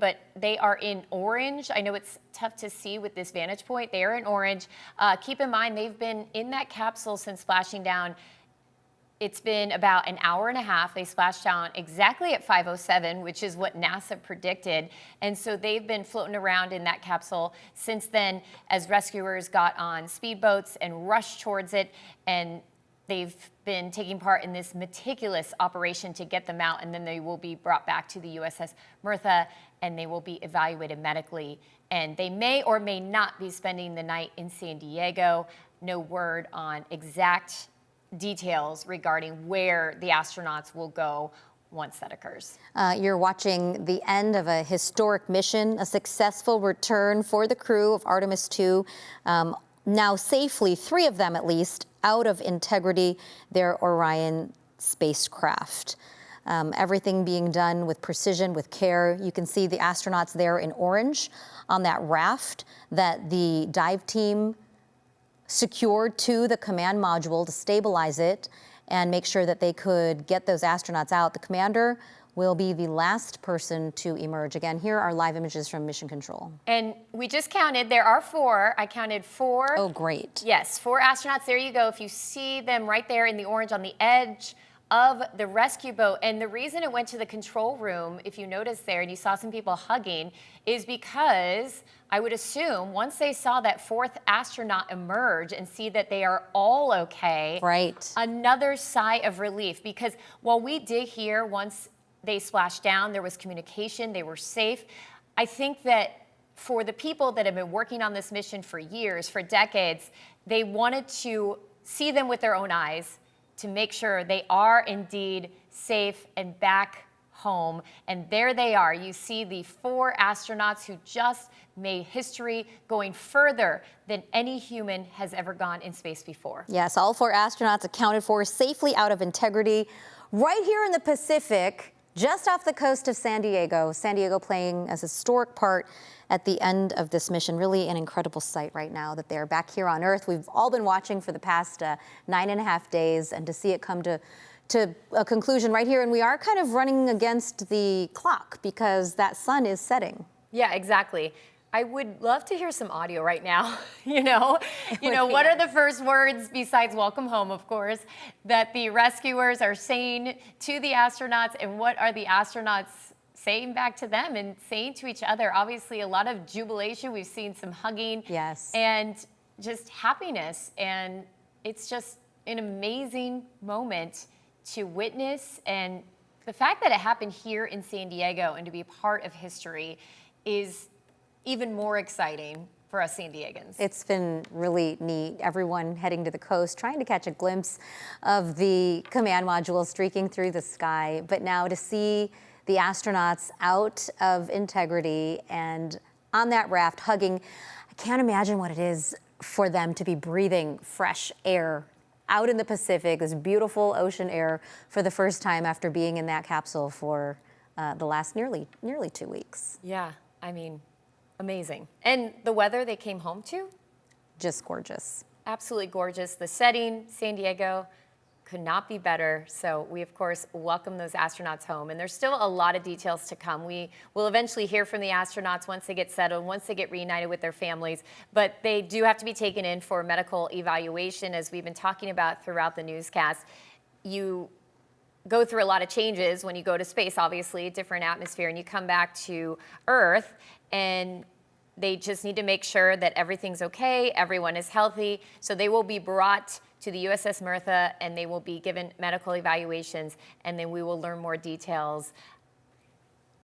but they are in orange. I know it's tough to see with this vantage point. They are in orange. Keep in mind, they've been in that capsule since splashing down. It's been about an hour and a half. They splashed down exactly at 5:07, which is what NASA predicted. And so they've been floating around in that capsule since then as rescuers got on speedboats and rushed towards it. And they've been taking part in this meticulous operation to get them out. And then they will be brought back to the USS Mirtha and they will be evaluated medically. And they may or may not be spending the night in San Diego. No word on exact details regarding where the astronauts will go once that occurs. You're watching the end of a historic mission, a successful return for the crew of Artemis II. Now safely, 3 of them at least, out of integrity, their Orion spacecraft. Everything being done with precision, with care. You can see the astronauts there in orange on that raft that the dive team secured to the command module to stabilize it and make sure that they could get those astronauts out. The commander will be the last person to emerge. Again, here are live images from Mission Control. And we just counted, there are 4. I counted 4. Oh, great. Yes, 4 astronauts. There you go. If you see them right there in the orange on the edge of the rescue boat. And the reason it went to the control room, if you notice there, and you saw some people hugging, is because I would assume once they saw that 4th astronaut emerge and see that they are all okay, right, another sigh of relief. Because while we did hear once they splashed down, there was communication, they were safe. I think that for the people that have been working on this mission for years, for decades, they wanted to see them with their own eyes to make sure they are indeed safe and back home. And there they are. You see the 4 astronauts who just made history, going further than any human has ever gone in space before. Yes, all 4 astronauts accounted for, safely out of integrity, right here in the Pacific, just off the coast of San Diego. San Diego playing a historic part at the end of this mission. Really an incredible sight right now that they're back here on Earth. We've all been watching for the past 9.5 days, and to see it come to a conclusion right here. And we are kind of running against the clock because that sun is setting. Yeah, exactly. I would love to hear some audio right now. What are the first words, besides welcome home, of course, that the rescuers are saying to the astronauts, and what are the astronauts saying back to them and saying to each other? Obviously, a lot of jubilation. We've seen some hugging. Yes. And just happiness. And it's just an amazing moment to witness. And the fact that it happened here in San Diego and to be part of history is even more exciting for us San Diegans. It's been really neat. Everyone heading to the coast, trying to catch a glimpse of the command module streaking through the sky. But now to see the astronauts out of integrity and on that raft hugging, I can't imagine what it is for them to be breathing fresh air out in the Pacific, this beautiful ocean air, for the first time after being in that capsule for the last nearly 2 weeks. Yeah, I mean, amazing. And the weather they came home to? Just gorgeous. Absolutely gorgeous. The setting, San Diego, could not be better. So we, of course, welcome those astronauts home. And there's still a lot of details to come. We will eventually hear from the astronauts once they get settled, once they get reunited with their families. But they do have to be taken in for medical evaluation, as we've been talking about throughout the newscast. You go through a lot of changes when you go to space, obviously, a different atmosphere, and you come back to Earth, and they just need to make sure that everything's okay, everyone is healthy. So they will be brought to the USS Mirtha, and they will be given medical evaluations, and then we will learn more details